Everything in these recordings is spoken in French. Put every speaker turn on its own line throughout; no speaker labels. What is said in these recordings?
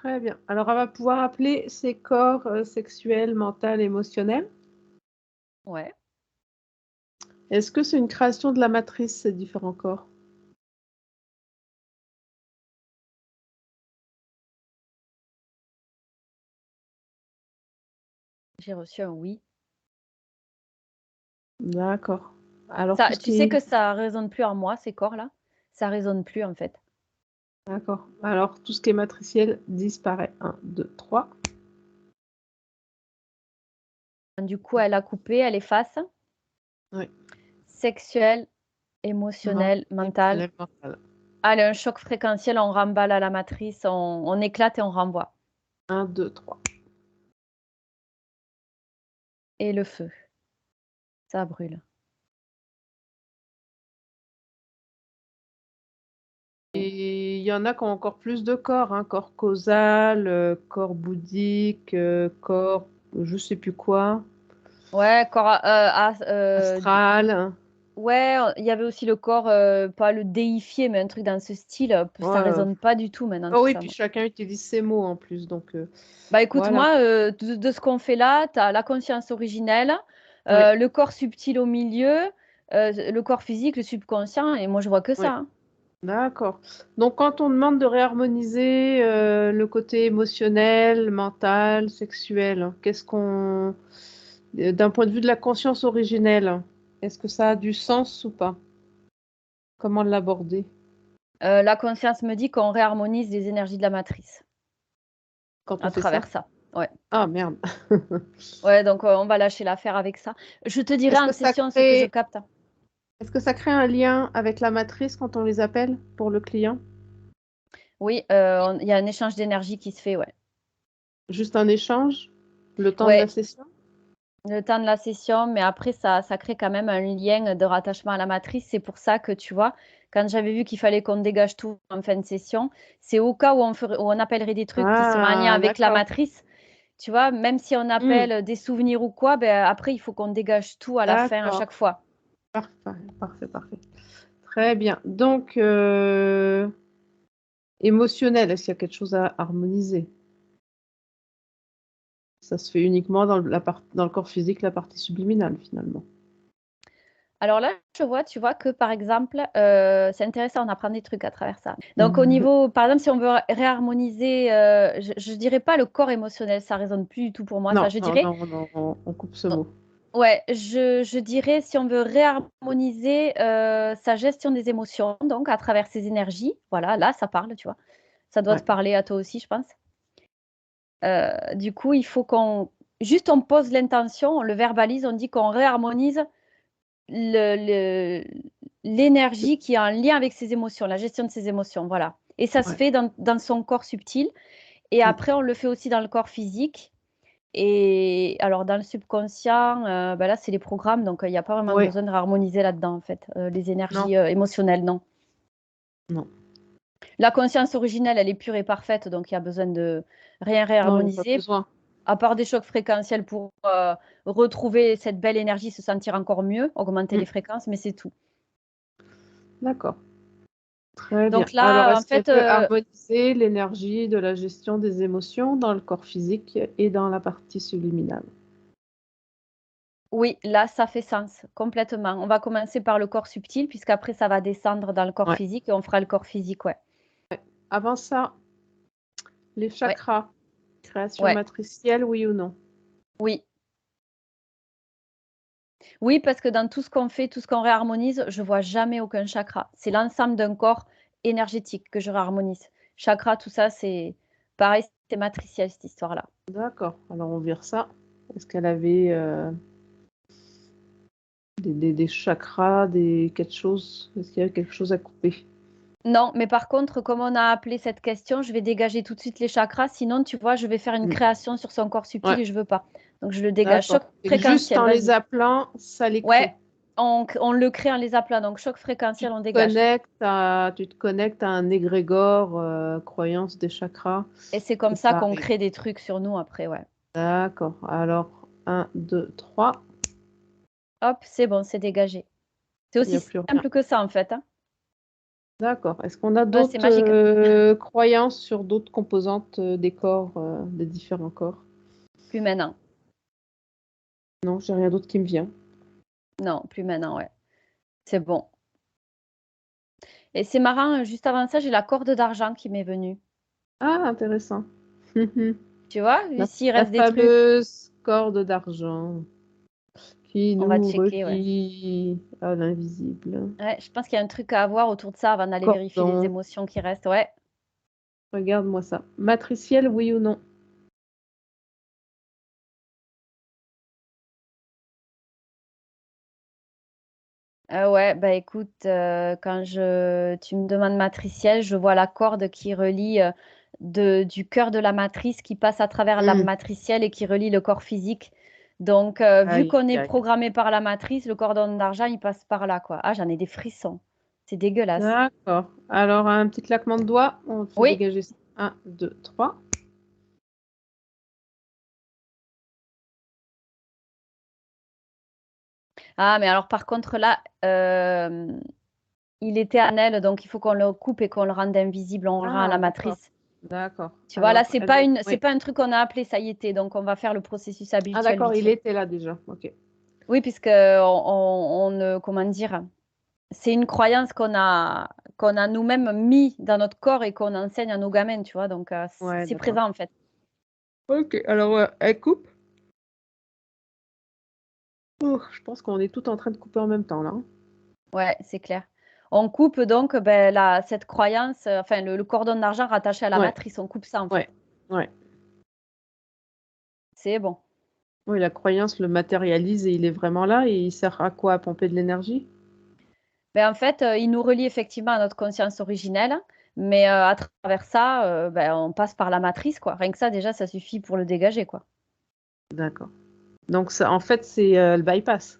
Très bien. Alors, elle va pouvoir appeler ses corps sexuel, mental, émotionnel.
Ouais.
Est-ce que c'est une création de la matrice, ces différents corps?
J'ai reçu un oui.
D'accord. Alors, tout
Ça
ce
tu sais
qui
que ça résonne plus en moi, ces corps-là? Ça résonne plus, en fait.
D'accord. Alors, tout ce qui est matriciel disparaît. 1, 2, 3.
Du coup, elle a coupé, elle efface.
Oui.
Sexuel, émotionnel, mental.
Émotionnel, mental.
Allez, un choc fréquentiel, on remballe à la matrice, on éclate et on renvoie.
1, 2, 3.
Et le feu, ça brûle.
Et il y en a qui ont encore plus de corps, hein, corps causal, corps bouddhique, corps je sais plus quoi,
Ouais, corps
astral.
ouais, il y avait aussi le corps, pas le déifié, mais un truc dans ce style, ça
Ouais,
résonne pas du tout maintenant
oh
tout
oui,
ça,
puis
moi.
chacun utilise ses mots en plus, donc
Bah, écoute,
voilà.
moi, de ce qu'on fait là, tu as la conscience originelle,
Oui,
le corps subtil au milieu, le corps physique, le subconscient et moi je vois que
oui,
ça, hein.
d'accord. Donc quand on demande de réharmoniser, le côté émotionnel, mental, sexuel, qu'est-ce qu'on d'un point de vue de la conscience originelle, est-ce que ça a du sens ou pas? Comment l'aborder
La conscience me dit qu'on réharmonise les énergies de la matrice,
quand on
à
fait ça?
travers ça. Ouais.
Ah merde!
Ouais, donc on va lâcher l'affaire avec ça. Je te dirai
Est-ce
en
que ça
session ce que je
crée
capte.
est-ce que ça crée un lien avec la matrice quand on les appelle pour le client?
Oui, il y a un échange d'énergie qui se fait, ouais.
Juste un échange? Le temps de la
Ouais,
session?
le temps de la session, mais après ça crée quand même un lien de rattachement à la matrice. C'est pour ça que, tu vois, quand j'avais vu qu'il fallait qu'on dégage tout en fin de session, c'est au cas où on appellerait des trucs qui sont en lien
Ah
avec la
d'accord.
matrice, tu vois? Même si on
Mmh.
appelle des souvenirs ou quoi, ben, après il faut qu'on dégage tout à la fin, à
D'accord.
chaque fois.
Parfait, parfait, parfait. Très bien. Donc émotionnel, est-ce qu'il y a quelque chose à harmoniser? Ça se fait uniquement dans le corps physique, la partie subliminale, finalement.
Alors là, je vois, tu vois que par exemple, c'est intéressant, on apprend des trucs à travers ça. Donc au niveau par exemple, si on veut réharmoniser, je dirais pas le corps émotionnel, ça résonne plus du tout pour moi ça.
Non,
Je
non,
dirais
non, non, on coupe ce mot.
ouais, je dirais si on veut réharmoniser, sa gestion des émotions, donc à travers ses énergies, voilà, là ça parle, tu vois? Ça doit
Ouais,
te parler à toi aussi, je pense. Du coup, il faut qu'on juste on pose l'intention, on le verbalise, on dit qu'on réharmonise le l'énergie qui est en lien avec ses émotions, la gestion de ses émotions, voilà et ça se
ouais.
fait dans son corps subtil et
Mmh.
après on le fait aussi dans le corps physique et alors dans le subconscient, bah, là, c'est les programmes donc il y a pas vraiment
Ouais,
besoin de réharmoniser là-dedans, en fait, les
non,
énergies, émotionnelles, non.
non.
La conscience originelle, elle est pure et parfaite donc il y a besoin de rien
Non, il y a pas
réharmoniser,
besoin.
à part des chocs fréquentiels pour, retrouver cette belle énergie, se sentir encore mieux, augmenter les
Mmh.
fréquences mais c'est tout.
D'accord. Très bien.
Donc
Alors,
là, en
est-ce qu'elle
fait,
peut harmoniser l'énergie de la gestion des émotions dans le corps physique et dans la partie subliminale?
oui, là, ça fait sens, complètement. On va commencer par le corps subtil puisqu'après ça va descendre dans le corps
Ouais.
physique et on fera le corps physique, ouais.
Avant ça, les
Ouais,
chakras, création
ouais,
matricielle, oui ou non?
oui. Oui, parce que dans tout ce qu'on fait, tout ce qu'on réharmonise, je vois jamais aucun chakra. C'est l'ensemble d'un corps énergétique que je réharmonise. Chakra, tout ça, c'est pareil, c'est matriciel cette histoire-là.
D'accord, alors on vire ça. Est-ce qu'elle avait, des chakras, des quelque chose? Est-ce qu'il y a quelque chose à couper?
Non, mais par contre, comme on a appelé cette question, je vais dégager tout de suite les chakras, sinon, tu vois, je vais faire une
Mmh.
création sur son corps subtil
Ouais,
et je veux pas. Donc je le dégage. Choc
d'accord. Et que juste
fréquentiel,
en les
vas-y.
appelant, ça les
Ouais,
crée?
on le crée en les appelant, donc choc fréquentiel, on dégage
Tu te connectes à un égrégore, croyance des chakras
et c'est
et
comme ça
ça
qu'on
arrive.
crée des trucs sur nous après, ouais.
D'accord, alors 1, 2, 3.
Hop, c'est bon, c'est dégagé. C'est
Il y
aussi
a plus rien.
simple que ça, en fait, hein.
D'accord. Est-ce qu'on a
Ouais, c'est magique.
d'autres croyances sur d'autres composantes des corps, des différents corps?
Plus maintenant.
Non, j'ai rien d'autre qui me vient.
Non, plus maintenant, ouais. C'est bon. Et c'est marrant, juste avant ça, j'ai la corde d'argent qui m'est venue.
Ah, intéressant.
Tu vois?
La,
S'il
la
reste des trucs,
fameuse corde d'argent qui
on va
nous
checker, ouais.
relie à l'invisible.
Ouais, je pense qu'il y a un truc à avoir autour de ça avant d'aller vérifier les
Cordon.
émotions qui restent. Ouais.
Regarde-moi ça. Matriciel, oui ou non?
Ouais, bah écoute, quand tu me demandes matricielle, je vois la corde qui relie du cœur de la matrice qui passe à travers la
Hmm.
matricielle et qui relie le corps physique. Donc, vu
Aïe,
qu'on est
aïe, aïe.
programmé par la matrice, le cordon d'argent, il passe par là, quoi. Ah, j'en ai des frissons. C'est dégueulasse.
D'accord. Alors, un petit claquement de doigts. On fait
Oui.
dégager ça. 1, 2, 3.
Ah, mais alors par contre, là, il était en elle, donc il faut qu'on le coupe et qu'on le rende invisible. On le rend à la
Ah, d'accord.
matrice.
D'accord.
Tu vois, là,
Alors, elle est...
c'est
oui.
pas un truc qu'on a appelé, ça y était. Donc, on va faire le processus
Ah,
habituel
d'accord,
vite
il
fait.
était là déjà. Ok.
Oui, puisque comment dire, c'est une croyance qu'on a nous-mêmes mis dans notre corps et qu'on enseigne à nos gamins, tu vois. Donc,
Ouais,
c'est
d'accord.
présent en fait.
Ok, alors elle coupe. Oh, je pense qu'on est tout en train de couper en même temps là, hein.
Ouais, c'est clair. On coupe donc ben, cette croyance, enfin le cordon d'argent rattaché à la
Ouais,
matrice, on coupe ça en
ouais,
fait.
ouais.
C'est bon.
Oui, la croyance le matérialise et il est vraiment là et il sert à quoi? À pomper de l'énergie?
Ben, en fait, il nous relie effectivement à notre conscience originelle, mais à travers ça, ben, on passe par la matrice, quoi. Rien que ça, déjà, ça suffit pour le dégager, quoi.
D'accord. Donc ça, en fait, c'est le bypass.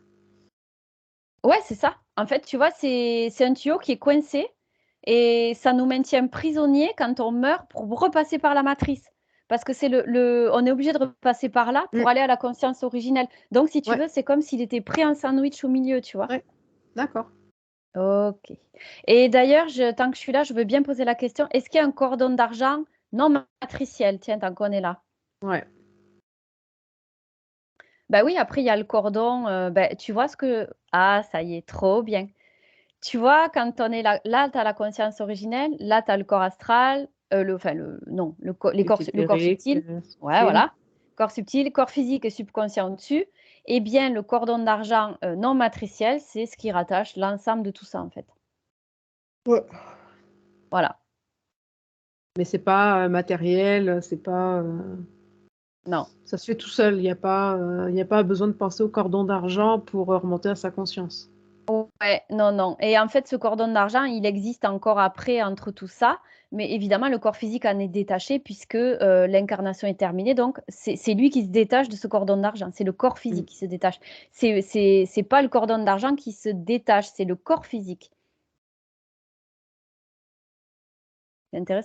Ouais, c'est ça. En fait, tu vois, c'est un tuyau qui est coincé et ça nous maintient prisonniers quand on meurt pour repasser par la matrice. Parce que c'est on est obligé de repasser par là
Mm.
pour aller à la conscience originelle. Donc, si tu
Ouais,
veux, c'est comme s'il était pris en sandwich au milieu, tu vois.
ouais, d'accord.
Ok. Et d'ailleurs, tant que je suis là, je veux bien poser la question, est-ce qu'il y a un cordon d'argent non matriciel? Tiens, tant qu'on est là.
Ouais.
Bah oui, après, il y a le cordon. Bah, tu vois ce que... Ah, ça y est, trop bien. Tu vois, quand on est là, là, tu as la conscience originelle, là, tu as le corps astral, enfin, non, le corps
Éthérique,
subtil. Ouais,
subtil.
voilà. Corps subtil, corps physique et subconscient au-dessus. Eh bien, le cordon d'argent non matriciel, c'est ce qui rattache l'ensemble de tout ça, en fait.
Ouais.
Voilà.
Mais c'est pas matériel, c'est pas.
Non.
Ça se fait tout seul. Il y a pas besoin de penser au cordon d'argent pour remonter à sa conscience.
Ouais, non, non. Et en fait, ce cordon d'argent, il existe encore après entre tout ça, mais évidemment, le corps physique en est détaché puisque l'incarnation est terminée. Donc, c'est lui qui se détache de ce cordon d'argent. C'est le corps
Mm.
physique qui se détache. C'est pas le cordon d'argent qui se détache, c'est le corps physique. C'est intéressant.